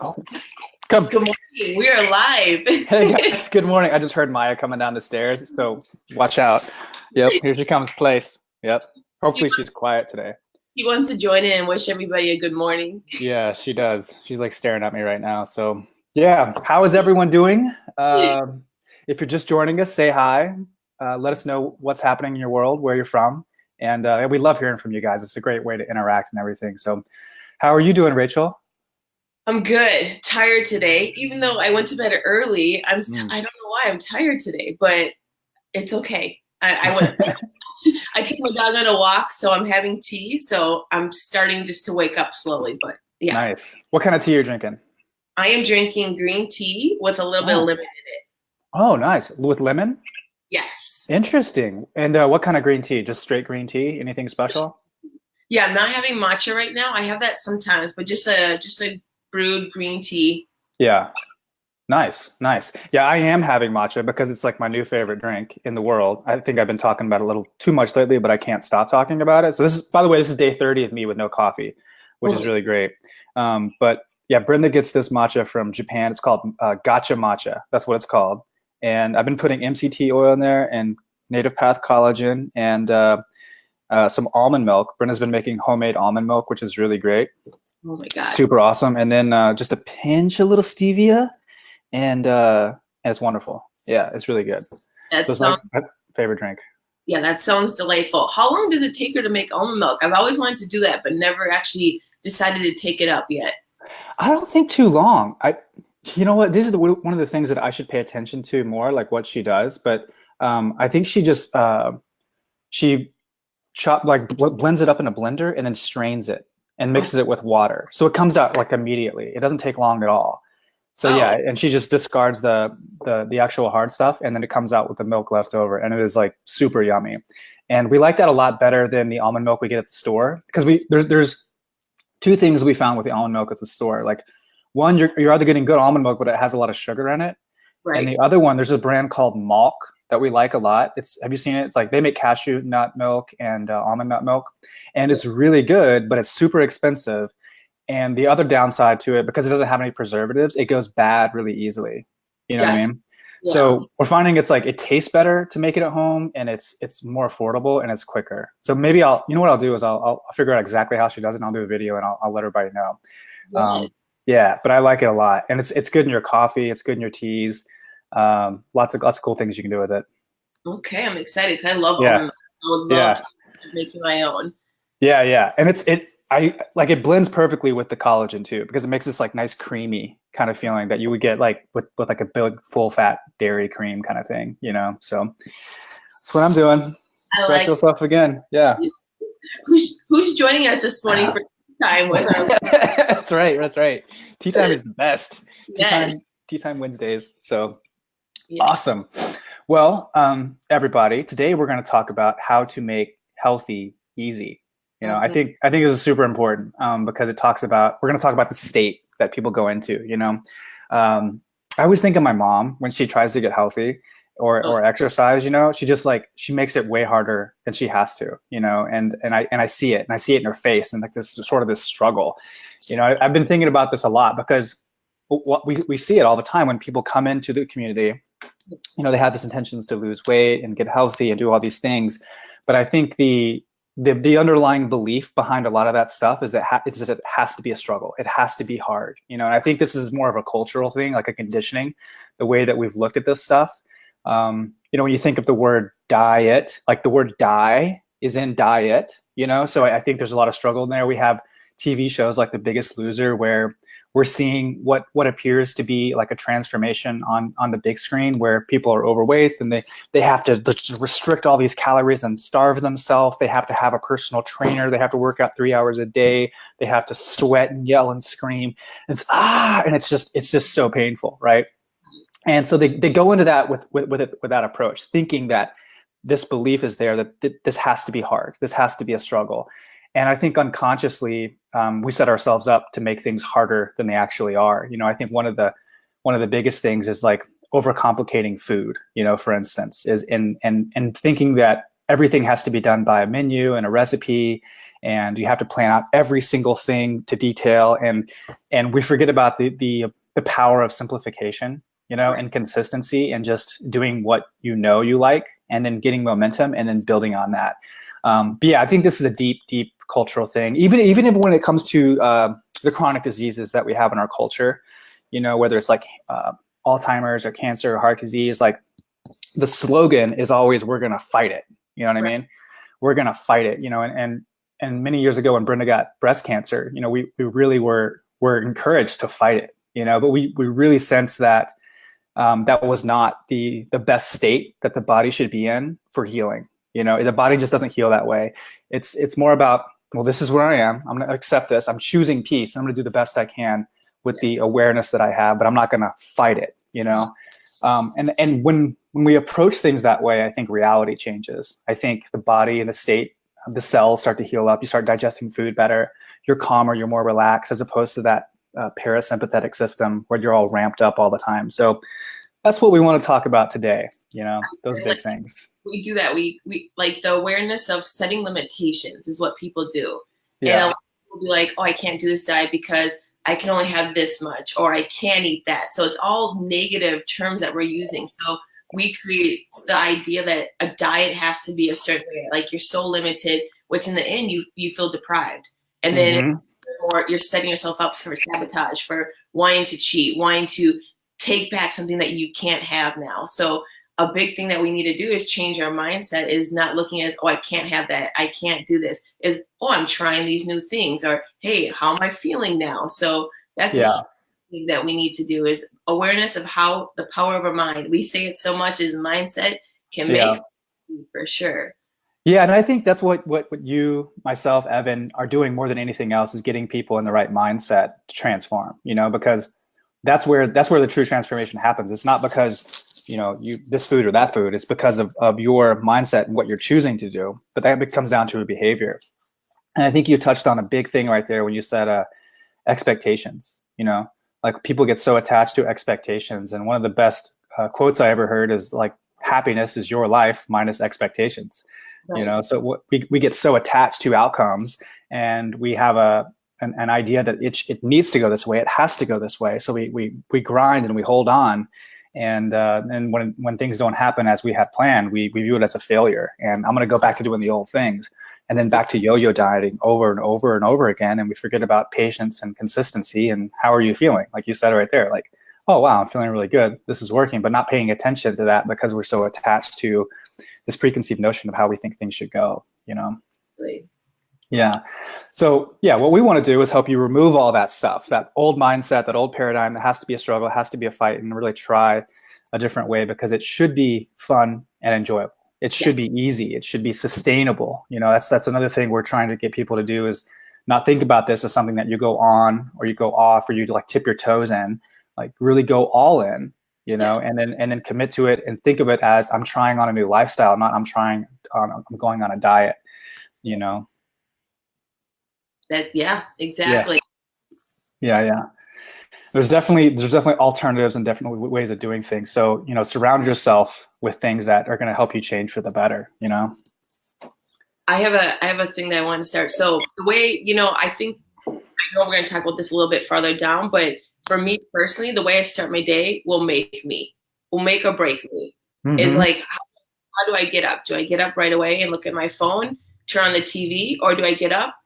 Oh, come. Good morning. We are live. Hey guys, good morning. I just heard Maya coming down the stairs, so watch out. Yep, here she comes, place. Yep. He, Hopefully she's quiet today. he wants to join in and wish everybody a good morning. Yeah, she does. She's like staring at me right now. So yeah, how is everyone doing? If you're just joining us, say hi. Let us know what's happening in your world, where you're from, and we love hearing from you guys. It's a great way to interact and everything. So, how are you doing, Rachel? I'm good. Tired today, even though I went to bed early. Mm. I don't know why I'm tired today, but it's okay. I went. I took my dog on a walk, so I'm having tea. So I'm starting just to wake up slowly. But yeah, Nice. What kind of tea you're drinking? I am drinking green tea with a little bit of Oh, lemon in it. oh, nice. With lemon? Yes. Interesting. And what kind of green tea? Just straight green tea? Anything special? Yeah, I'm not having matcha right now. I have that sometimes, but just a brewed green tea. Yeah. Nice. Nice. Yeah, I am having matcha because it's like my new favorite drink in the world. I think I've been talking about it a little too much lately, but I can't stop talking about it. So this is, by the way, this is day 30 of me with no coffee, which is Oh, really great. But yeah, Brenda gets this matcha from Japan. It's called Gacha matcha. That's what it's called. And I've been putting MCT oil in there and native path collagen and some almond milk. Brenda's been making homemade almond milk, which is really great. oh my God. Super awesome. And then just a pinch, a little stevia, and it's wonderful. Yeah, it's really good. That So it's my sounds favorite drink. Yeah, that sounds delightful. How long does it take her to make almond milk? I've always wanted to do that, but never actually decided to take it up yet. I don't think too long. You know what? This is one of the things that I should pay attention to more, like what she does. But I think she blends it up in a blender and then strains it and Oh, mixes it with water, so it comes out like immediately. It doesn't take long at all. So oh, yeah, and she just discards the actual hard stuff, and then it comes out with the milk left over, and it is like super yummy. And we like that a lot better than the almond milk we get at the store, because there's two things we found with the almond milk at the store. Like one, you're either getting good almond milk, but it has a lot of sugar in it, and right. the other one, there's a brand called Malk that we like a lot. Have you seen it? It's like they make cashew nut milk and almond nut milk, and it's really good, but it's super expensive. And the other downside to it, because it doesn't have any preservatives, it goes bad really easily. You know what I Gotcha. mean? Yeah. So we're finding it's like it tastes better to make it at home, and it's more affordable and it's quicker. So maybe you know what I'll do is I'll figure out exactly how she does it, and I'll do a video and I'll let everybody know. Yeah. Yeah, but I like it a lot, and it's good in your coffee, it's good in your teas. Lots of cool things you can do with it. Okay, I'm excited because I love almond Yeah, milk. I would love yeah. to make my own. Yeah, yeah, and I like it blends perfectly with the collagen too, because it makes this like nice creamy kind of feeling that you would get like with like a big full fat dairy cream kind of thing, you know. So that's what I'm doing. I like Special stuff again. Yeah, it. Who's joining us this morning for time with our that's right. That's right. Tea time is the best. Tea yes. time. Tea time Wednesdays. So Yeah. awesome. Well, everybody, today we're going to talk about how to make healthy easy. You know, Mhm. I think this is super important because we're going to talk about the state that people go into. You know, I always think of my mom when she tries to get healthy Oh, or exercise. You know, she makes it way harder than she has to. You know, and I see it, and I see it in her face, and like this sort of this struggle. You know, I've been thinking about this a lot because what we see it all the time when people come into the community. You know, they have this intentions to lose weight and get healthy and do all these things, but I think the underlying belief behind a lot of that stuff is that it has to be a struggle. It has to be hard, you know. And I think this is more of a cultural thing, like a conditioning, the way that we've looked at this stuff. You know, when you think of the word diet, like the word die is in diet, you know. So I think there's a lot of struggle in there. We have TV shows like The Biggest Loser, where we're seeing what appears to be like a transformation on the big screen, where people are overweight and they have to restrict all these calories and starve themselves. They have to have a personal trainer. They have to work out 3 hours a day. They have to sweat and yell and scream. And it's just so painful, right? And so they go into that with that approach, thinking that this belief is there that this has to be hard. This has to be a struggle. And I think unconsciously we set ourselves up to make things harder than they actually are. You know, I think one of the biggest things is like overcomplicating food. You know, for instance, is and thinking that everything has to be done by a menu and a recipe, and you have to plan out every single thing to detail, and we forget about the power of simplification, and consistency, and just doing what you like, and then getting momentum, and then building on that. But yeah, I think this is a deep cultural thing. Even if when it comes to the chronic diseases that we have in our culture, whether it's like Alzheimer's or cancer or heart disease, like the slogan is always, we're going to fight it. You know what I mean? We're going to fight it, and many years ago when Brenda got breast cancer, we really were encouraged to fight it, but we really sensed that that was not the best state that the body should be in for healing. The body just doesn't heal that way. It's more about, well, this is where I am. I'm going to accept this. I'm choosing peace. I'm going to do the best I can with the awareness that I have, but I'm not going to fight it, and when we approach things that way, I think reality changes. I think the body and the state, the cells start to heal up. You start digesting food better. You're calmer. You're more relaxed, as opposed to that parasympathetic system where you're all ramped up all the time. So that's what we want to talk about today. Those big things. We do that. We like the awareness of setting limitations is what people do. Yeah. And a lot of people be like, oh, I can't do this diet because I can only have this much, or I can't eat that. So it's all negative terms that we're using. So we create the idea that a diet has to be a certain way, like you're so limited, which in the end you feel deprived. And then or you're setting yourself up for sabotage, for wanting to cheat, wanting to take back something that you can't have now. So a big thing that we need to do is change our mindset, is not looking as, oh, I can't have that, I can't do this, is, oh, I'm trying these new things, or, hey, how am I feeling now? So that's the thing that we need to do, is awareness of how the power of our mind. We say it so much, as mindset can make for sure. Yeah, and I think that's what you, myself, Evan, are doing more than anything else, is getting people in the right mindset to transform, because that's where the true transformation happens. It's not because you this food or that food. It's because of your mindset and what you're choosing to do. But that comes down to a behavior. And I think you touched on a big thing right there when you said expectations. Like people get so attached to expectations. And one of the best quotes I ever heard is like, happiness is your life minus expectations. Right. So we get so attached to outcomes, and we have an idea that it needs to go this way. It has to go this way. So we grind and we hold on. And when things don't happen as we had planned, we view it as a failure. And I'm going to go back to doing the old things, and then back to yo-yo dieting over and over and over again. And we forget about patience and consistency. And how are you feeling? Like you said right there, like, oh, wow, I'm feeling really good. This is working, but not paying attention to that because we're so attached to this preconceived notion of how we think things should go, Right. Yeah. So yeah, what we want to do is help you remove all that stuff, that old mindset, that old paradigm that has to be a struggle, has to be a fight, and really try a different way, because it should be fun and enjoyable. It should be easy. It should be sustainable. That's another thing we're trying to get people to do, is not think about this as something that you go on or you go off, or you like tip your toes in. Like really go all in, and then commit to it, and think of it as, I'm trying on a new lifestyle, not I'm going on a diet, That, exactly. Yeah. There's definitely alternatives and definitely ways of doing things. So, surround yourself with things that are going to help you change for the better, I have a thing that I want to start. So the way, I know we're going to talk about this a little bit farther down, but for me personally, the way I start my day will make or break me. Is like, how do I get up? Do I get up right away and look at my phone, turn on the TV, or do I get up,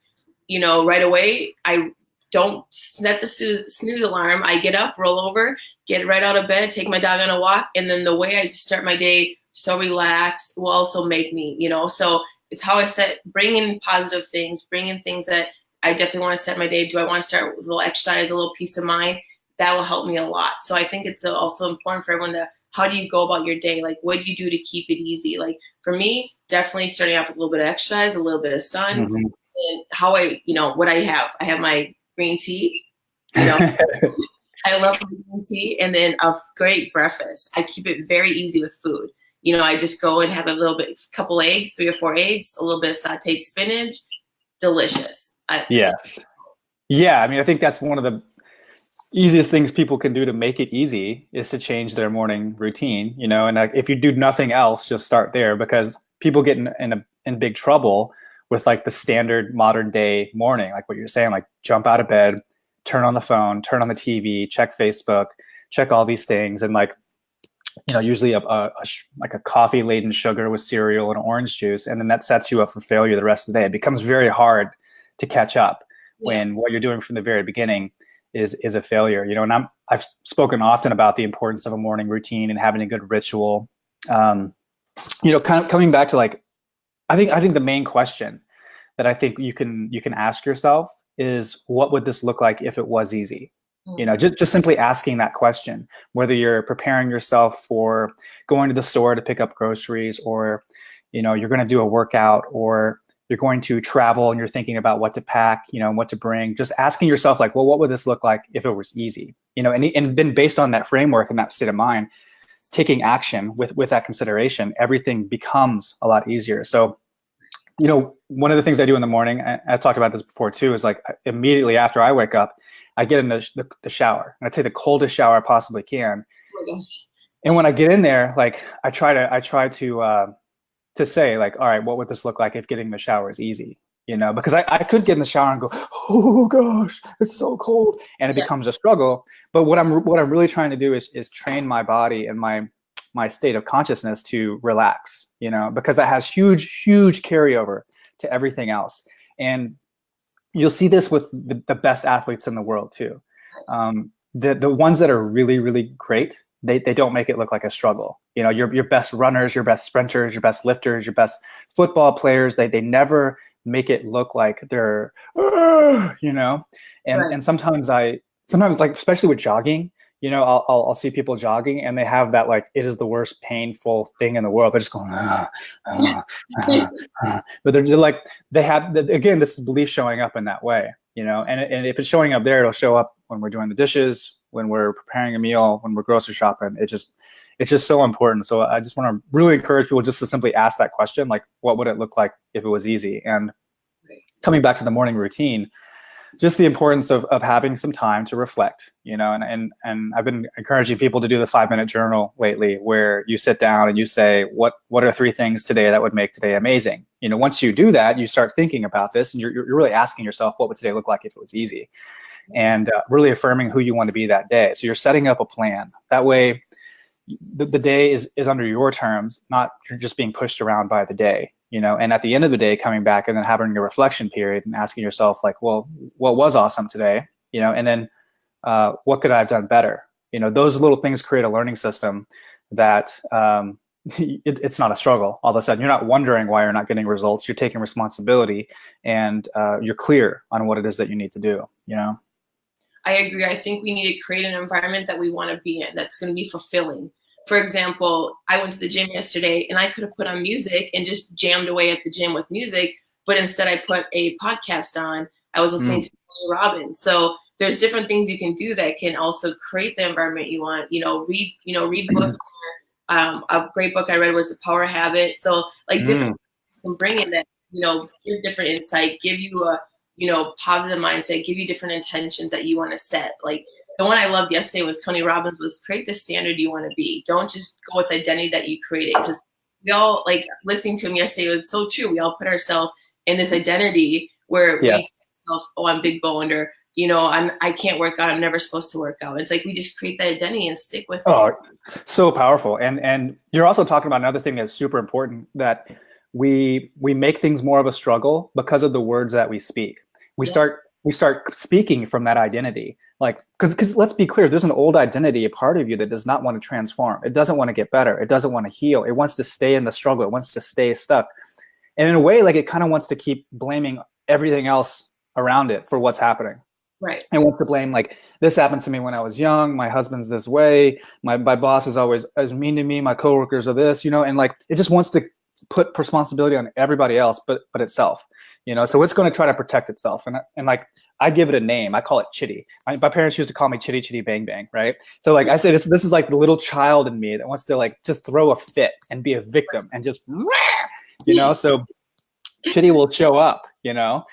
right away? I don't set the snooze alarm. I get up, roll over, get right out of bed, take my dog on a walk. And then the way I just start my day so relaxed will also make me, so it's how I bring in positive things, bring in things that I definitely want to set my day. Do I want to start with a little exercise, a little peace of mind? That will help me a lot. So I think it's also important for everyone to, how do you go about your day? Like, what do you do to keep it easy? Like for me, definitely starting off with a little bit of exercise, a little bit of sun, and how what I have my green tea, I love green tea, and then a great breakfast. I keep it very easy with food. I just go and have couple eggs, 3 or 4 eggs, a little bit of sauteed spinach, delicious. Yes. Yeah. I mean, I think that's one of the easiest things people can do to make it easy, is to change their morning routine, and if you do nothing else, just start there, because people get in big trouble with like the standard modern day morning, like what you're saying, like jump out of bed, turn on the phone, turn on the TV, check Facebook, check all these things. And like, usually like a coffee laden sugar with cereal and orange juice. And then that sets you up for failure the rest of the day. It becomes very hard to catch up when what you're doing from the very beginning is a failure, and I've spoken often about the importance of a morning routine and having a good ritual. Kind of coming back to like, I think the main question that I think you can ask yourself is, what would this look like if it was easy? Just simply asking that question, whether you're preparing yourself for going to the store to pick up groceries, or, you're going to do a workout, or you're going to travel and you're thinking about what to pack, what to bring, just asking yourself like, well, what would this look like if it was easy? And then based on that framework and that state of mind, taking action with that consideration, everything becomes a lot easier. So, one of the things I do in the morning, I talked about this before too, is like immediately after I wake up, I get in the shower, and I take the coldest shower I possibly can. Oh my gosh. And when I get in there, like I try to say like, all right, what would this look like if getting in the shower is easy? Because I could get in the shower and go, oh gosh, it's so cold, and it becomes a struggle. But what I'm really trying to do is train my body and my state of consciousness to relax, because that has huge carryover to everything else. And you'll see this with the best athletes in the world too. The ones that are really, really great, they don't make it look like a struggle. Your best runners, your best sprinters, your best lifters, your best football players, they never make it look like they're, and sometimes like, especially with jogging, I'll see people jogging and they have that, like, it is the worst painful thing in the world. They're just going, but they're like, they have, again, this is belief showing up in that way, and if it's showing up there, it'll show up when we're doing the dishes, when we're preparing a meal, when we're grocery shopping. It's just so important. So I just want to really encourage people just to simply ask that question, like, what would it look like if it was easy? And coming back to the morning routine, just the importance of having some time to reflect, and I've been encouraging people to do the 5-minute journal lately, where you sit down and you say, what are 3 things today that would make today amazing? Once you do that, you start thinking about this, and you're really asking yourself, what would today look like if it was easy? And really affirming who you want to be that day. So you're setting up a plan. That way, the day is under your terms, not you're just being pushed around by the day. And at the end of the day, coming back and then having a reflection period and asking yourself, like, well, what was awesome today? And then what could I have done better? Those little things create a learning system that it's not a struggle. All of a sudden, you're not wondering why you're not getting results. You're taking responsibility, and you're clear on what it is that you need to do. I agree. I think we need to create an environment that we want to be in, that's going to be fulfilling. For example, I went to the gym yesterday and I could have put on music and just jammed away at the gym with music, but instead I put a podcast on. I was listening to Tony Robbins. So there's different things you can do that can also create the environment you want. Read books. A great book I read was The Power Habit. So like different things can bring in that, give different insight, give you a positive mindset, give you different intentions that you want to set. Like the one I loved yesterday was Tony Robbins, was create the standard you want to be. Don't just go with the identity that you created, because we all, like, listening to him yesterday was so true. We all put ourselves in this identity where we ourselves, oh, I'm big boned, or I can't work out. I'm never supposed to work out. It's like we just create that identity and stick with it. Oh, so powerful. And you're also talking about another thing that's super important, that we make things more of a struggle because of the words that we speak. We start speaking from that identity, like, because let's be clear, there's an old identity, a part of you that does not want to transform. It doesn't want to get better. It doesn't want to heal. It wants to stay in the struggle. It wants to stay stuck. And in a way, like, it kind of wants to keep blaming everything else around it for what's happening. Right. It wants to blame, like, this happened to me when I was young. My husband's this way. My boss is always as mean to me. My coworkers are this, and like, it just wants to put responsibility on everybody else but itself, so it's going to try to protect itself. And like, I give it a name. I call it Chitty. My parents used to call me Chitty Chitty Bang Bang, right? So like, I say this is like the little child in me that wants to, like, to throw a fit and be a victim and just so Chitty will show up, and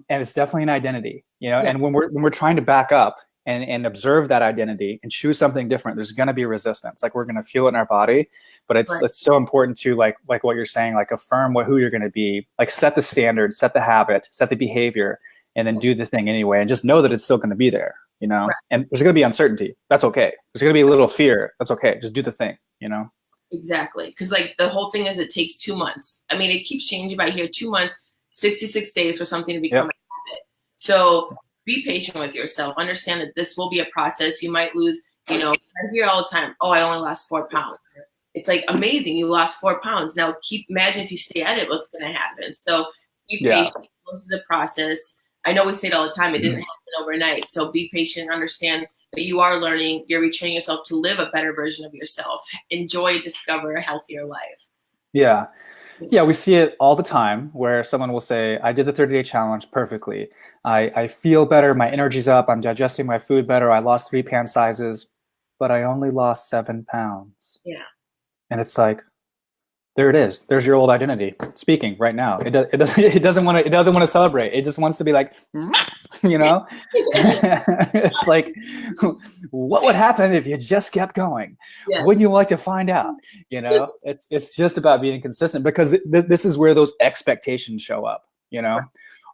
it's definitely an identity, and when we're trying to back up and observe that identity and choose something different, there's going to be resistance. Like we're going to feel it in our body, but it's so important to like what you're saying, like affirm who you're going to be, like set the standard, set the habit, set the behavior, and then do the thing anyway, and just know that it's still going to be there, you know. And there's going to be uncertainty. That's okay. There's going to be a little fear. That's okay. Just do the thing, you know. Exactly. Because like the whole thing is it takes 2 months. I mean, it keeps changing by here. 2 months, 66 days for something to become a habit. So be patient with yourself. Understand that this will be a process. You might lose, you know, I hear all the time, oh, I only lost 4 pounds. It's like amazing. You lost 4 pounds. Now imagine if you stay at it, what's going to happen. So be patient. This is a process. I know we say it all the time. It didn't happen overnight. So be patient. Understand that you are learning. You're retraining yourself to live a better version of yourself. Enjoy, discover a healthier life. Yeah. Yeah, we see it all the time where someone will say, I did the 30-day challenge perfectly. I feel better. My energy's up. I'm digesting my food better. I lost 3 pant sizes, but I only lost 7 pounds. Yeah. And it's like, there it is. There's your old identity speaking right now. It doesn't want to celebrate. It just wants to be like, you know. It's like, what would happen if you just kept going? Yeah. Wouldn't you like to find out? You know, it's just about being consistent, because this is where those expectations show up. You know,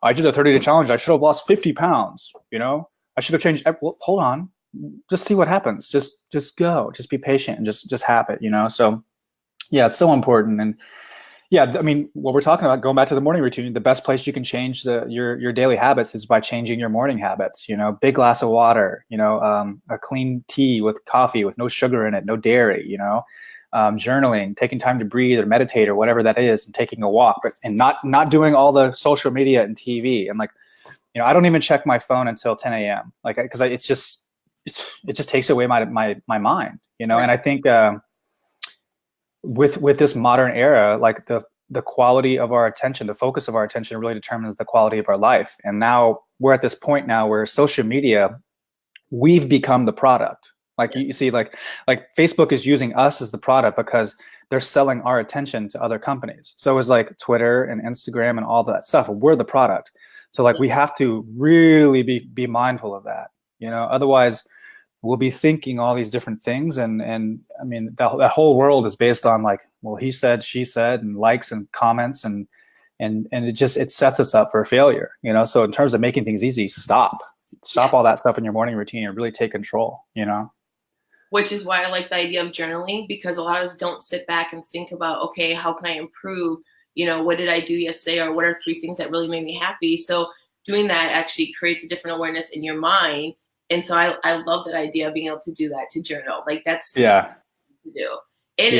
I did a 30-day challenge. I should have lost 50 pounds. You know, I should have changed. Well, hold on, just see what happens. Just go. Just be patient and just have it. You know, so. Yeah, it's so important. And yeah, I mean, what we're talking about, going back to the morning routine, the best place you can change your daily habits is by changing your morning habits. You know, big glass of water, you know, a clean tea with coffee with no sugar in it, no dairy, you know, journaling, taking time to breathe or meditate or whatever that is, and taking a walk, and not doing all the social media and TV. And like, you know, I don't even check my phone until 10 a.m. like, because it just takes away my mind, you know. And I think, with this modern era, like the quality of our attention, the focus of our attention really determines the quality of our life. And now we're at this point now where social media, we've become the product. Like you see, like Facebook is using us as the product because they're selling our attention to other companies. So it's like Twitter and Instagram and all that stuff. We're the product. So like we have to really be mindful of that, you know, otherwise we'll be thinking all these different things. And I mean, that whole world is based on like, well, he said, she said, and likes and comments, and it sets us up for failure, you know? So in terms of making things easy, stop all that stuff in your morning routine and really take control, you know? Which is why I like the idea of journaling, because a lot of us don't sit back and think about, okay, how can I improve? You know, what did I do yesterday? Or what are 3 things that really made me happy? So doing that actually creates a different awareness in your mind. And so I love that idea of being able to do that, to journal. Like that's to do. And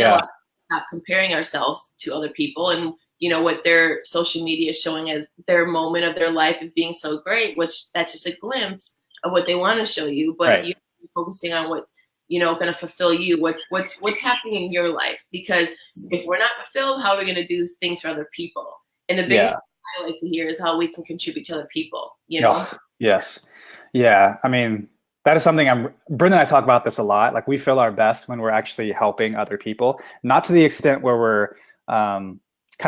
not comparing ourselves to other people and, you know, what their social media is showing as their moment of their life is being so great, which that's just a glimpse of what they want to show you. But you're focusing on what, you know, going to fulfill you, what's happening in your life. Because if we're not fulfilled, how are we going to do things for other people? And the biggest thing I like to hear is how we can contribute to other people, you know? Oh, yes. Yeah, I mean, that is something Brenda and I talk about this a lot. Like we feel our best when we're actually helping other people, not to the extent where we're kind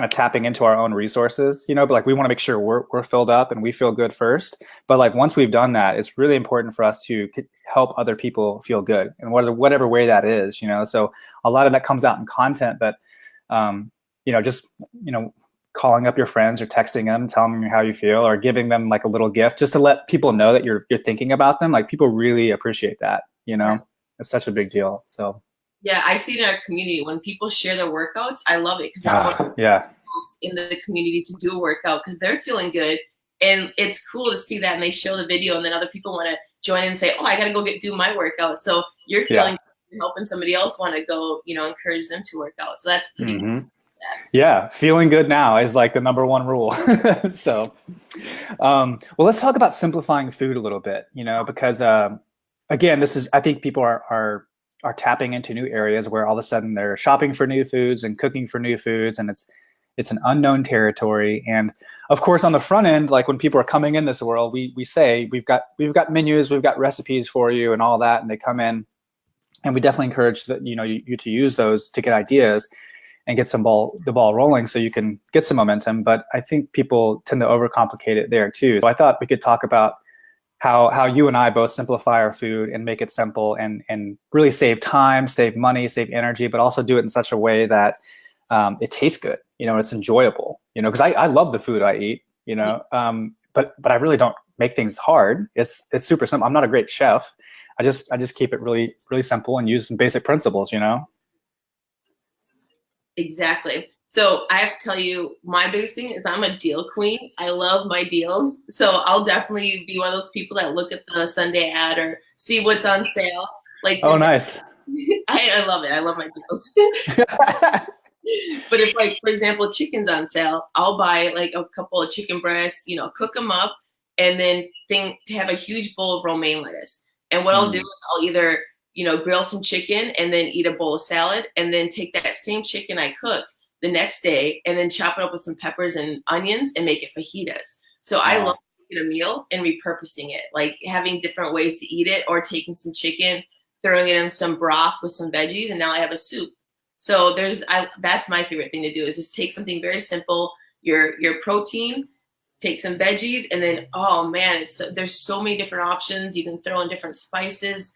of tapping into our own resources, you know, but like we want to make sure we're filled up and we feel good first. But like once we've done that, it's really important for us to help other people feel good in whatever way that is, you know. So a lot of that comes out in content, but you know, just, you know, calling up your friends or texting them, telling them how you feel, or giving them like a little gift just to let people know that you're thinking about them. Like people really appreciate that, you know. It's such a big deal. So yeah, I see it in our community when people share their workouts. I love it because I want in the community to do a workout because they're feeling good, and it's cool to see that. And they show the video, and then other people want to join in and say, "Oh, I got to go do my workout." So you're feeling you're helping somebody else want to go, you know, encourage them to work out. So that's pretty cool. Yeah, feeling good now is like the #1 rule. So, well, let's talk about simplifying food a little bit, you know, because again, I think people are tapping into new areas where all of a sudden they're shopping for new foods and cooking for new foods, and it's an unknown territory. And of course, on the front end, like when people are coming in this world, we say we've got menus, we've got recipes for you, and all that, and they come in, and we definitely encourage that, you know, you to use those to get ideas and get the ball rolling so you can get some momentum. But I think people tend to overcomplicate it there too. So I thought we could talk about how you and I both simplify our food and make it simple and really save time, save money, save energy, but also do it in such a way that it tastes good. You know, it's enjoyable. You know, because I love the food I eat. You know, but I really don't make things hard. It's super simple. I'm not a great chef. I just keep it really simple and use some basic principles. You know. Exactly. So I have to tell you, my biggest thing is I'm a deal queen. I love my deals. So I'll definitely be one of those people that look at the Sunday ad or see what's on sale. Like, oh, nice. I love it. I love my deals. But if, like, for example, chicken's on sale, I'll buy like a couple of chicken breasts, you know, cook them up, and then to have a huge bowl of romaine lettuce. And what I'll do is I'll either, you know, grill some chicken and then eat a bowl of salad, and then take that same chicken I cooked the next day and then chop it up with some peppers and onions and make it fajitas. So I love making a meal and repurposing it, like having different ways to eat it, or taking some chicken, throwing it in some broth with some veggies, and now I have a soup. So that's my favorite thing to do, is just take something very simple, your protein, take some veggies, and then, oh man, there's so many different options. You can throw in different spices.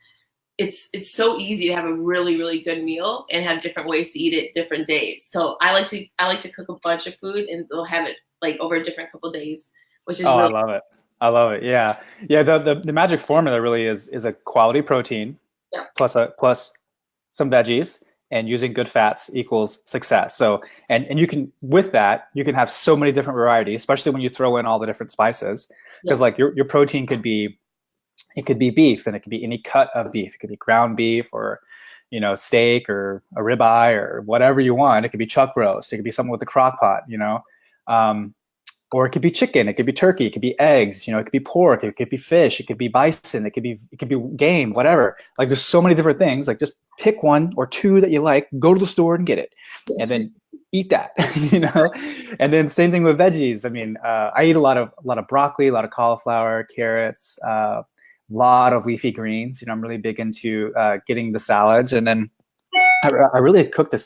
It's so easy to have a really, really good meal and have different ways to eat it different days. So I like to cook a bunch of food, and they'll have it like over a different couple of days, which is really I love it. I love it. Yeah. Yeah. The magic formula really is a quality protein plus some veggies, and using good fats equals success. So, and you can, with that, you can have so many different varieties, especially when you throw in all the different spices, because like your protein could be beef, and it could be any cut of beef. It could be ground beef, or, you know, steak, or a ribeye, or whatever you want. It could be chuck roast. It could be something with a crock pot, you know, or it could be chicken. It could be turkey. It could be eggs. You know, it could be pork. It could be fish. It could be bison. It could be game. Whatever. Like, there's so many different things. Like, just pick one or two that you like. Go to the store and get it, and then eat that. You know. And then same thing with veggies. I mean, I eat a lot of broccoli, a lot of cauliflower, carrots. Lot of leafy greens. You know, I'm really big into getting the salads, and then I really make the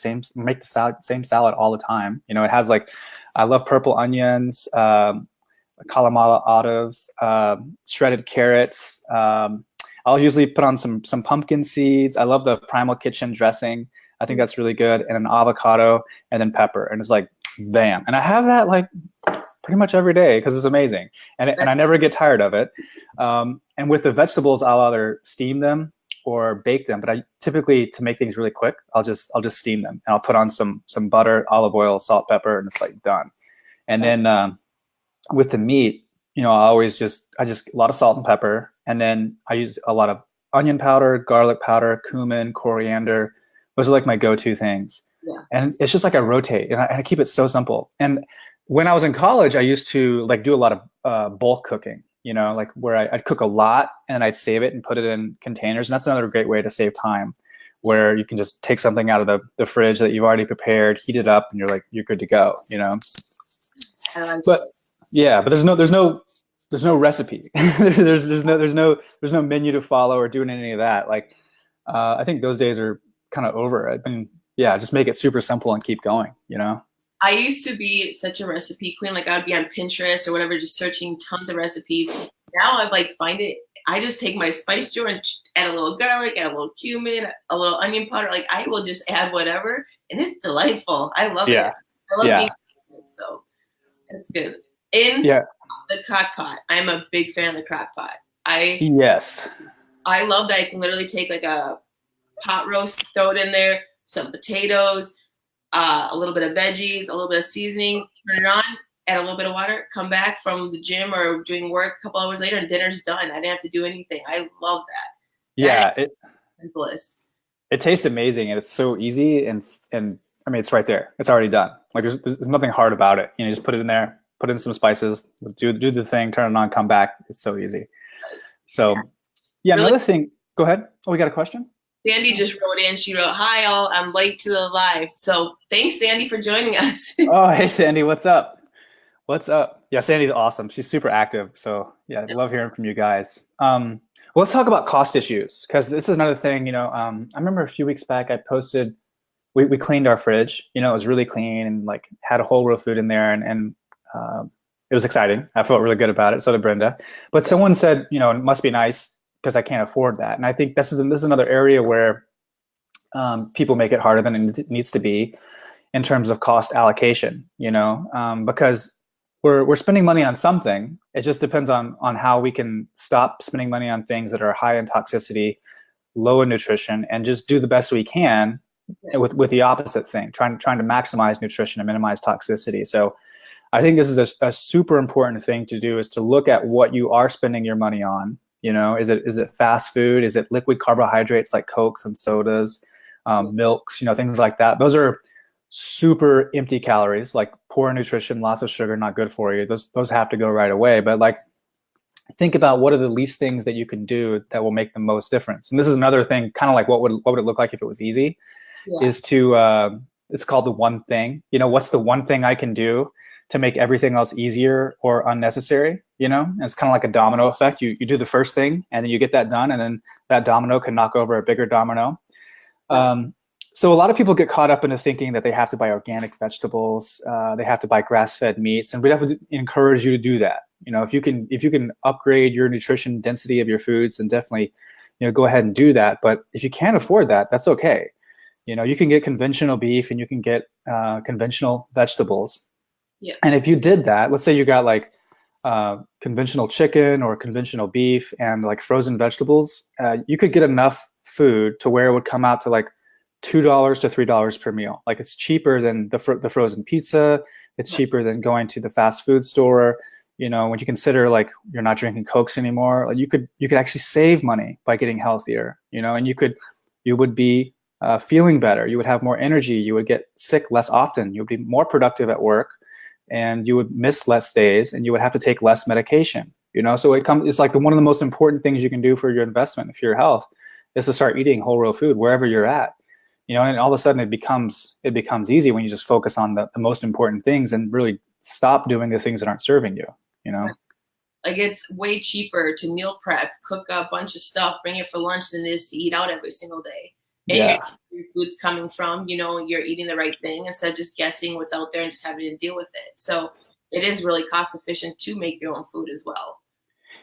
same salad all the time. You know, it has like, I love purple onions, Kalamata olives, shredded carrots. I'll usually put on some pumpkin seeds. I love the Primal Kitchen dressing. I think that's really good, and an avocado, and then pepper, and it's like, bam. And I have that like pretty much every day because it's amazing, and I never get tired of it. And with the vegetables, I'll either steam them or bake them. But I typically, to make things really quick, I'll just steam them, and I'll put on some butter, olive oil, salt, pepper, and it's like done. And then with the meat, you know, I just a lot of salt and pepper, and then I use a lot of onion powder, garlic powder, cumin, coriander. Those are like my go-to things. Yeah. And it's just like I rotate, and I keep it so simple. And when I was in college, I used to like do a lot of bulk cooking, you know, like where I'd cook a lot and I'd save it and put it in containers. And that's another great way to save time, where you can just take something out of the fridge that you've already prepared, heat it up, and you're good to go, you know. But yeah, but there's no recipe. there's no menu to follow or doing any of that. Like, I think those days are kind of over. I mean, yeah, just make it super simple and keep going, you know. I used to be such a recipe queen. Like, I would be on Pinterest or whatever, just searching tons of recipes. Now I I just take my spice drawer and add a little garlic, add a little cumin, a little onion powder. Like, I will just add whatever, and it's delightful. I love it. I love being so it's good. In the crock pot, I'm a big fan of the crock pot. I love that I can literally take like a pot roast, throw it in there, some potatoes, a little bit of veggies, a little bit of seasoning, turn it on, add a little bit of water, come back from the gym or doing work a couple hours later, and dinner's done. I didn't have to do anything. I love that. Yeah. Simplest. It tastes amazing, and it's so easy, and I mean, it's right there. It's already done. Like, there's nothing hard about it. You know, just put it in there, put in some spices, do the thing, turn it on, come back. It's so easy. So yeah, really? Another thing, go ahead. Oh, we got a question? Sandy just wrote in. She wrote, "Hi all, I'm late to the live." So thanks, Sandy, for joining us. Oh, hey Sandy, what's up? What's up? Yeah, Sandy's awesome. She's super active. So yeah, I love hearing from you guys. Well, let's talk about cost issues, because this is another thing. You know, I remember a few weeks back I posted, we cleaned our fridge. You know, it was really clean and like had a whole row of food in there, and it was exciting. I felt really good about it. So did Brenda. But someone said, you know, it must be nice because I can't afford that. And I think this is another area where people make it harder than it needs to be in terms of cost allocation, you know, because we're spending money on something. It just depends on how we can stop spending money on things that are high in toxicity, low in nutrition, and just do the best we can with the opposite thing, trying to maximize nutrition and minimize toxicity. So I think this is a super important thing to do, is to look at what you are spending your money on. You know, is it fast food? Is it liquid carbohydrates like Cokes and sodas, milks, you know, things like that? Those are super empty calories, like poor nutrition, lots of sugar, not good for you. Those have to go right away. But like, think about what are the least things that you can do that will make the most difference. And this is another thing, kind of like what would it look like if it was easy? Yeah. Is to it's called the one thing. You know, what's the one thing I can do to make everything else easier or unnecessary? You know, and it's kind of like a domino effect. You do the first thing, and then you get that done, and then that domino can knock over a bigger domino. So a lot of people get caught up into thinking that they have to buy organic vegetables, they have to buy grass-fed meats, and we'd have to encourage you to do that. You know, if you can upgrade your nutrition density of your foods, then definitely, you know, go ahead and do that. But if you can't afford that, that's okay. You know, you can get conventional beef and you can get conventional vegetables. Yeah. And if you did that, let's say you got like conventional chicken or conventional beef and like frozen vegetables, you could get enough food to where it would come out to like $2 to $3 per meal. Like, it's cheaper than the frozen pizza. It's cheaper than going to the fast food store. You know, when you consider like you're not drinking Cokes anymore, like you could actually save money by getting healthier. You know, and you would be feeling better. You would have more energy. You would get sick less often. You would be more productive at work, and you would miss less days, and you would have to take less medication. You know, so it's like one of the most important things you can do for your investment, for your health, is to start eating whole real food wherever you're at. You know, and all of a sudden it becomes easy when you just focus on the most important things and really stop doing the things that aren't serving you, you know? Like, it's way cheaper to meal prep, cook a bunch of stuff, bring it for lunch, than it is to eat out every single day. And yeah. Your food's coming from, you know, you're eating the right thing instead of just guessing what's out there and just having to deal with it. So it is really cost efficient to make your own food as well.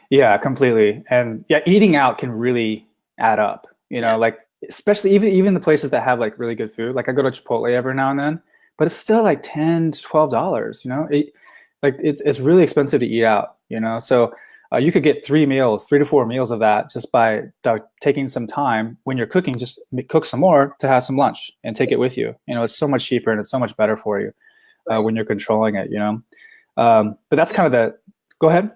Yeah, completely. And yeah, eating out can really add up, you know, like, especially even the places that have like really good food. Like, I go to Chipotle every now and then, but it's still like $10 to $12, you know, it's really expensive to eat out, you know? So you could get 3 to 4 meals of that just by taking some time when you're cooking, just cook some more to have some lunch and take it with you. You know, it's so much cheaper and it's so much better for you when you're controlling it, you know? But that's kind of go ahead.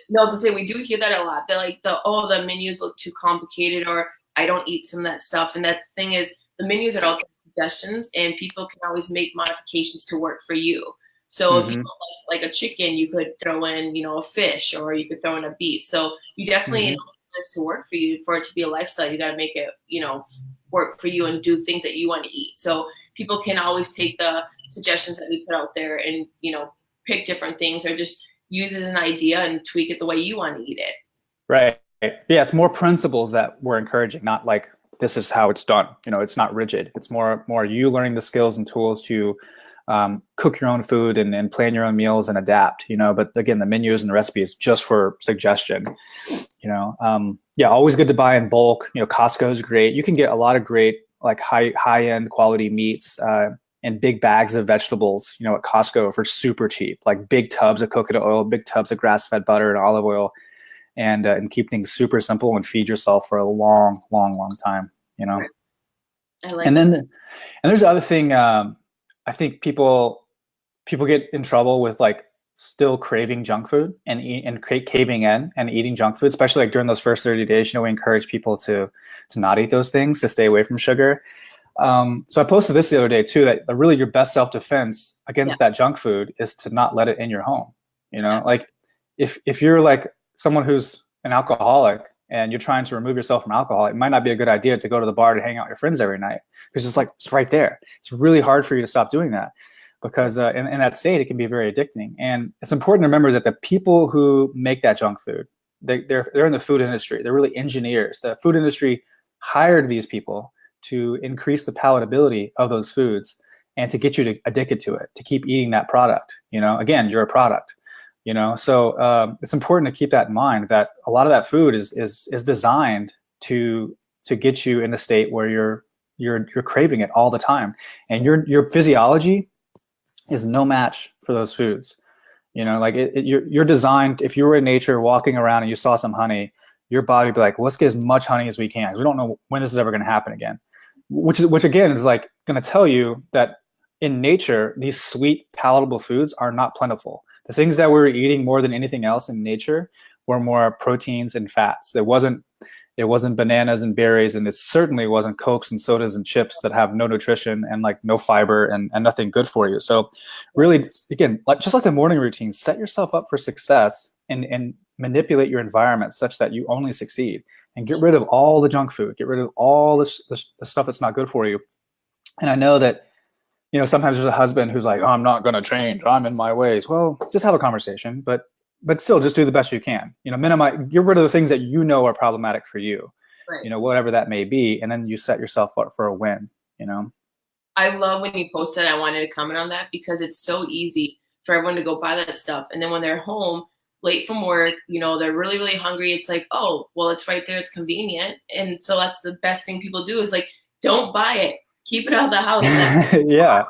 No, I was gonna say, we do hear that a lot. They're like, the menus look too complicated, or I don't eat some of that stuff. And that thing is, the menus are all suggestions, and people can always make modifications to work for you. So if you don't like a chicken, you could throw in, you know, a fish, or you could throw in a beef. So you definitely need this to work for you. For it to be a lifestyle, you got to make it, you know, work for you and do things that you want to eat. So people can always take the suggestions that we put out there and, you know, pick different things, or just use it as an idea and tweak it the way you want to eat it. Right. Yeah, it's more principles that we're encouraging, not like this is how it's done. You know, it's not rigid. It's more you learning the skills and tools to cook your own food and plan your own meals and adapt, you know. But again, the menus and the recipes just for suggestion, you know. Yeah, always good to buy in bulk. You know, Costco is great. You can get a lot of great like high end quality meats and big bags of vegetables, you know, at Costco for super cheap, like big tubs of coconut oil, big tubs of grass-fed butter and olive oil. And keep things super simple and feed yourself for a long time, you know. I like and then and there's the other thing. I think people get in trouble with like still craving junk food and caving in and eating junk food, especially like during those first 30 days. You know, we encourage people to not eat those things, to stay away from sugar. So I posted this the other day too, that really your best self-defense against that junk food is to not let it in your home. You know, like if you're like someone who's an alcoholic and you're trying to remove yourself from alcohol, it might not be a good idea to go to the bar to hang out with your friends every night, because it's right there. It's really hard for you to stop doing that, because in that state, it can be very addicting. And it's important to remember that the people who make that junk food, they're in the food industry. They're really engineers. The food industry hired these people to increase the palatability of those foods and to get you addicted to it, to keep eating that product. You know, again, you're a product. you know. So it's important to keep that in mind, that a lot of that food is designed to get you in a state where you're craving it all the time, and your physiology is no match for those foods. You know, like you're designed. If you were in nature walking around and you saw some honey, your body would be like, well, let's get as much honey as we can, because we don't know when this is ever going to happen again. Which again is like going to tell you that in nature, these sweet, palatable foods are not plentiful. The things that we were eating more than anything else in nature were more proteins and fats. It wasn't bananas and berries, and it certainly wasn't Cokes and sodas and chips that have no nutrition and like no fiber and nothing good for you. So really, again, just like the morning routine, set yourself up for success and manipulate your environment such that you only succeed, and get rid of all the junk food, get rid of all the stuff that's not good for you. And I know that, you know, sometimes there's a husband who's like, oh, I'm not going to change, I'm in my ways. Well, just have a conversation, but still just do the best you can, you know, minimize, get rid of the things that you know are problematic for you, Right. You know, whatever that may be. And then you set yourself up for a win, you know? I love when you posted, I wanted to comment on that because it's so easy for everyone to go buy that stuff. And then when they're home late from work, you know, they're really, really hungry. It's like, oh, well, it's right there. It's convenient. And so that's the best thing people do is like, don't buy it. Keep it out of the house. Yeah.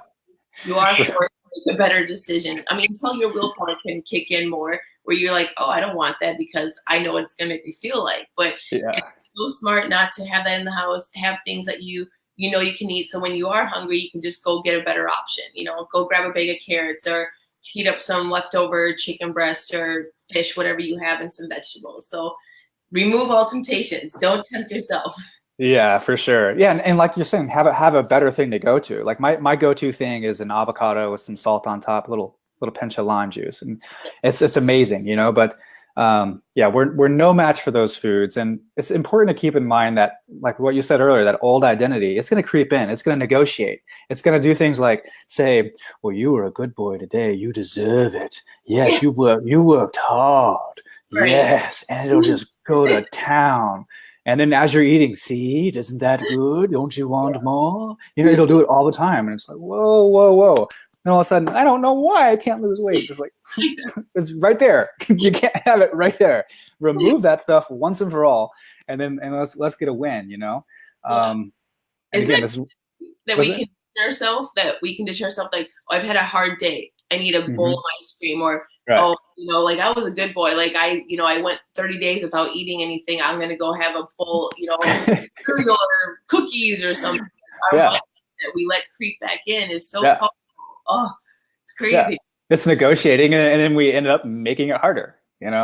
You are forced to make a better decision. I mean, until your willpower can kick in more, where you're like, oh, I don't want that because I know what it's going to make me feel like. But Yeah. it's so smart not to have that in the house, have things that you know you can eat. So when you are hungry, you can just go get a better option. You know, go grab a bag of carrots or heat up some leftover chicken breast or fish, whatever you have, and some vegetables. So remove all temptations. Don't tempt yourself. Yeah, for sure. Yeah, and like you're saying, have a better thing to go to. Like my go-to thing is an avocado with some salt on top, little pinch of lime juice, and it's amazing, you know. But yeah, we're no match for those foods, and it's important to keep in mind that, like what you said earlier, that old identity, it's going to creep in, it's going to negotiate, it's going to do things like say, well, you were a good boy today, you deserve it. Yes, you worked hard. Right. Yes, and it'll just go to town. And then as you're eating, see, isn't that good? Don't you want more? You know, it'll do it all the time. And it's like, whoa, whoa, whoa. And all of a sudden, I don't know why I can't lose weight. It's like, it's right there. You can't have it right there. Remove that stuff once and for all. And let's get a win, you know? And again, we can teach ourselves like, oh, I've had a hard day. I need a bowl of ice cream, or right. Oh, you know, like I was a good boy. Like I went 30 days without eating anything. I'm gonna go have a bowl, you know, cereal or cookies or something. Our mind that we let creep back in is so powerful. Oh, it's crazy. Yeah. It's negotiating, and then we ended up making it harder, you know.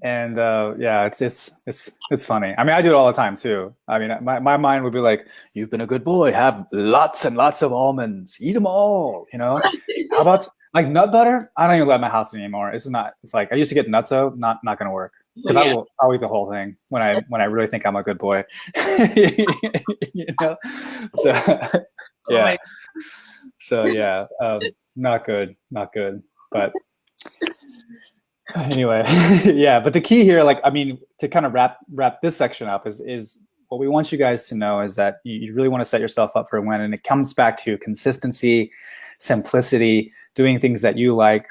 And yeah, it's funny. I mean, I do it all the time too. I mean, my mind would be like, "You've been a good boy. Have lots and lots of almonds. Eat them all." You know. How about like nut butter? I don't even let my house anymore. It's like I used to get Nutso. Not gonna work, because I'll eat the whole thing when I really think I'm a good boy. You know. So yeah. So yeah, not good. But anyway, yeah. But the key here, like, I mean, to kind of wrap this section up is what we want you guys to know is that you really want to set yourself up for a win, and it comes back to consistency, simplicity, doing things that you like,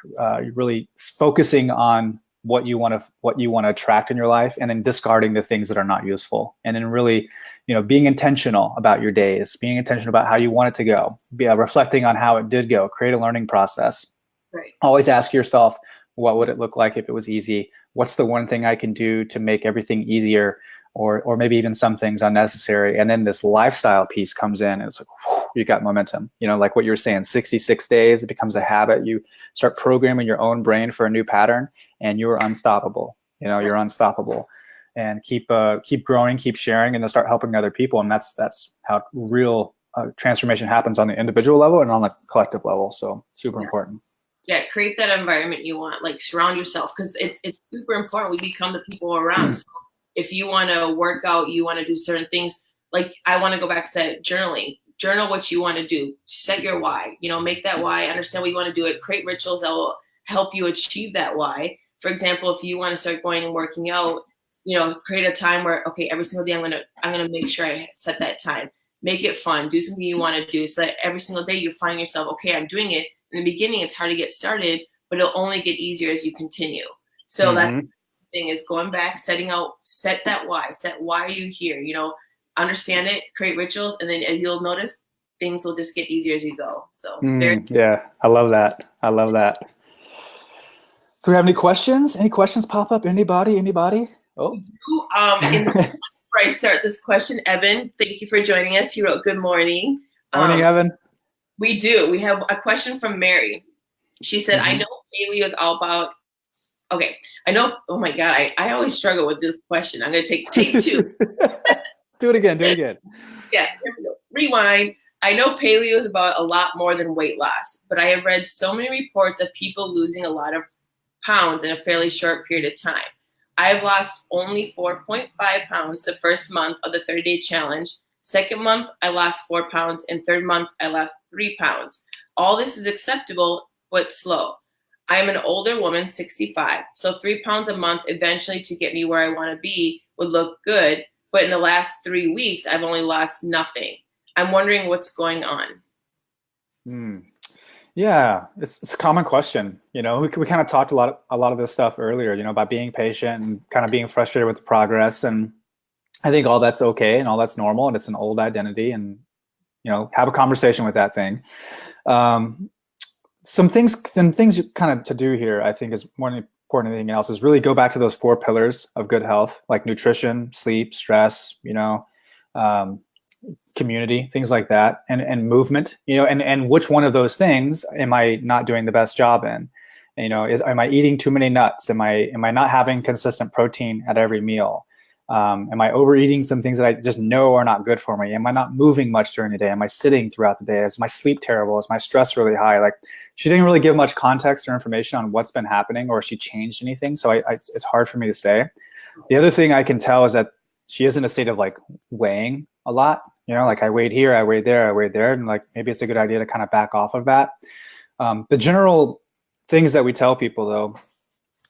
really focusing on what you want to attract in your life, and then discarding the things that are not useful, and then really, you know, being intentional about your days, being intentional about how you want it to go, reflecting on how it did go, create a learning process. Right. Always ask yourself, what would it look like if it was easy? What's the one thing I can do to make everything easier, or maybe even some things unnecessary? And then this lifestyle piece comes in, and it's like, whew, you got momentum. You know, like what you were saying, 66 days, it becomes a habit. You start programming your own brain for a new pattern, and you're unstoppable. You know, you're unstoppable. And keep growing, keep sharing, and then start helping other people. And that's how real transformation happens on the individual level and on the collective level. So super important. Yeah, create that environment you want. Like surround yourself, because it's super important. We become the people around. So if you want to work out, you want to do certain things. Like I want to go back to that journaling. Journal what you want to do. Set your why. You know, make that why. Understand what you want to do. It. Create rituals that will help you achieve that why. For example, if you want to start going and working out, you know, create a time where, okay, every single day I'm gonna make sure I set that time. Make it fun. Do something you want to do, so that every single day you find yourself, okay, I'm doing it. In the beginning, it's hard to get started, but it'll only get easier as you continue. So that's the thing, is going back, set why are you here, understand it, create rituals, and then as you'll notice, things will just get easier as you go. So yeah, I love that. So we have any questions? Any questions pop up? Anybody? Oh, Before I start this question, Evan, thank you for joining us. He wrote, "Good morning." Morning, Evan. We have a question from Mary. She said, I know paleo is all about, okay, I know, oh my God, I always struggle with this question. I'm going to take 2. Do it again. Yeah, here we go. Rewind. I know paleo is about a lot more than weight loss, but I have read so many reports of people losing a lot of pounds in a fairly short period of time. I have lost only 4.5 pounds the first month of the 30-day challenge. Second month, I lost 4 pounds, and third month, I lost 3 pounds. All this is acceptable, but slow. I am an older woman, 65, so 3 pounds a month eventually to get me where I want to be would look good, but in the last 3 weeks, I've only lost nothing. I'm wondering what's going on. Yeah, it's a common question. We kind of talked a lot of this stuff earlier, about being patient and kind of being frustrated with the progress. And I think all that's okay and all that's normal, and it's an old identity, and, have a conversation with that thing. Some things you kind of to do here, I think, is more important than anything else, is really go back to those 4 pillars of good health, like nutrition, sleep, stress, community, things like that, and movement, and which one of those things am I not doing the best job in? Am I eating too many nuts? Am I not having consistent protein at every meal? Am I overeating some things that I just know are not good for me? Am I not moving much during the day? Am I sitting throughout the day? Is my sleep terrible? Is my stress really high? Like, she didn't really give much context or information on what's been happening, or if she changed anything. So it's hard for me to say. The other thing I can tell is that she is in a state of like weighing a lot. Like, I weighed here, I weighed there, and like, maybe it's a good idea to kind of back off of that. The general things that we tell people, though,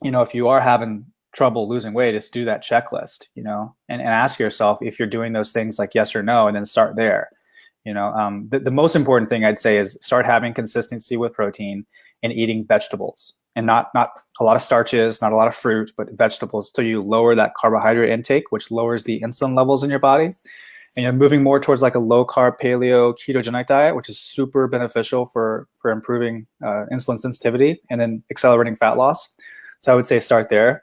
if you are having trouble losing weight, is do that checklist, and ask yourself if you're doing those things, like yes or no, and then start there. The most important thing I'd say is start having consistency with protein and eating vegetables, and not a lot of starches, not a lot of fruit, but vegetables, so you lower that carbohydrate intake, which lowers the insulin levels in your body. And you're moving more towards like a low carb paleo ketogenic diet, which is super beneficial for improving insulin sensitivity and then accelerating fat loss. So I would say start there.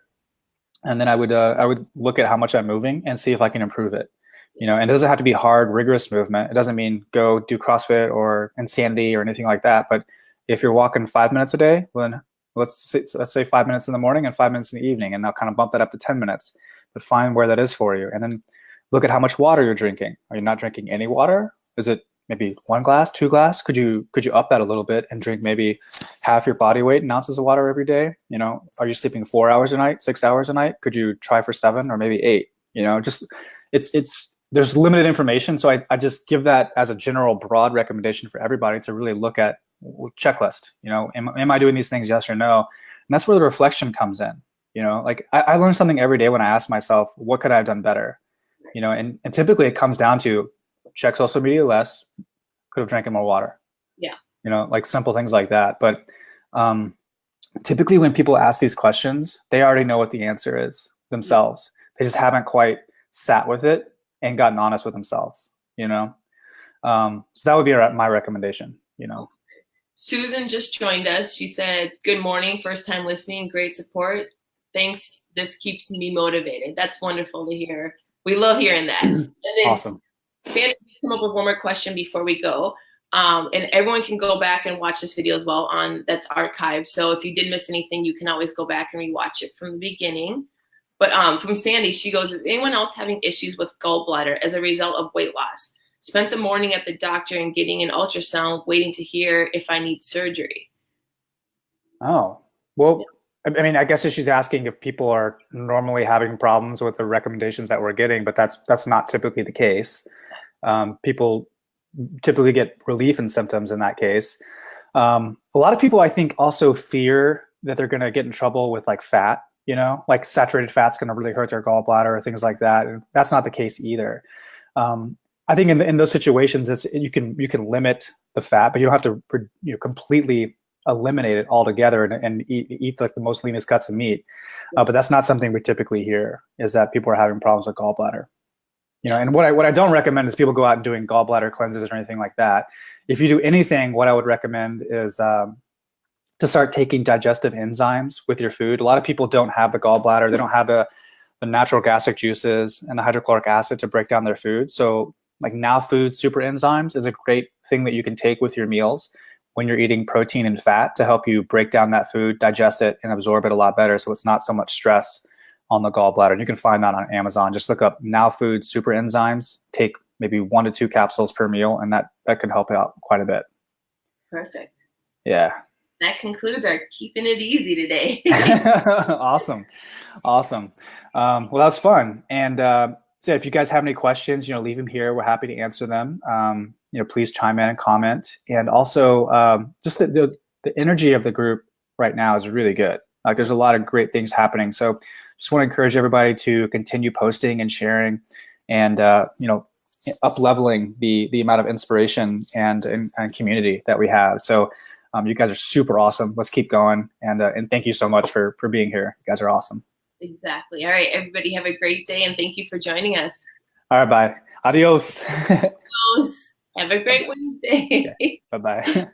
And then I would look at how much I'm moving and see if I can improve it. And it doesn't have to be hard, rigorous movement. It doesn't mean go do CrossFit or Insanity or anything like that. But if you're walking 5 minutes a day, well, then let's say 5 minutes in the morning and 5 minutes in the evening, and I'll kind of bump that up to 10 minutes. But find where that is for you, and then look at how much water you're drinking. Are you not drinking any water? Is it maybe 1 glass, 2 glass? Could you up that a little bit and drink maybe half your body weight in ounces of water every day? Are you sleeping 4 hours a night, 6 hours a night? Could you try for 7 or maybe 8? Just there's limited information. So I just give that as a general broad recommendation for everybody to really look at checklist. Am I doing these things? Yes or no? And that's where the reflection comes in. Like I learn something every day when I ask myself, what could I have done better? And typically it comes down to check social media less, could have drank more water. Yeah. Like simple things like that. But typically when people ask these questions, they already know what the answer is themselves. They just haven't quite sat with it and gotten honest with themselves, so that would be my recommendation. Susan just joined us. She said, good morning, first time listening, great support. Thanks. This keeps me motivated. That's wonderful to hear. We love hearing that. And then Awesome. Sandy come up with one more question before we go. And everyone can go back and watch this video as well that's archived. So if you did miss anything, you can always go back and rewatch it from the beginning. But from Sandy, she goes, is anyone else having issues with gallbladder as a result of weight loss? Spent the morning at the doctor and getting an ultrasound, waiting to hear if I need surgery. Oh, well, I mean, I guess she's asking if people are normally having problems with the recommendations that we're getting, but that's not typically the case. People typically get relief in symptoms in that case. A lot of people, I think, also fear that they're going to get in trouble with like fat, like saturated fat's going to really hurt their gallbladder or things like that. And that's not the case either. I think in those situations, you can limit the fat, but you don't have to completely eliminate it altogether and eat like the most leanest cuts of meat. But that's not something we typically hear, is that people are having problems with gallbladder. And what I don't recommend is people go out and doing gallbladder cleanses or anything like that. If you do anything, what I would recommend is to start taking digestive enzymes with your food. A lot of people don't have the gallbladder. They don't have the natural gastric juices and the hydrochloric acid to break down their food. So like Now Food super enzymes is a great thing that you can take with your meals when you're eating protein and fat to help you break down that food, digest it, and absorb it a lot better. So it's not so much stress on the gallbladder. And you can find that on Amazon. Just look up Now Food super enzymes, take maybe 1 to 2 capsules per meal, and that can help out quite a bit. Perfect. Yeah. That concludes our keeping it easy today. Awesome. Well, that was fun. And so if you guys have any questions, leave them here. We're happy to answer them. Please chime in and comment. And also just the energy of the group right now is really good. Like there's a lot of great things happening. So just want to encourage everybody to continue posting and sharing and, up leveling the amount of inspiration and community that we have. So you guys are super awesome. Let's keep going. And thank you so much for being here. You guys are awesome. Exactly. All right, everybody have a great day, and thank you for joining us. All right, bye. Adios. Adios. Have a great Wednesday. Okay. Bye-bye.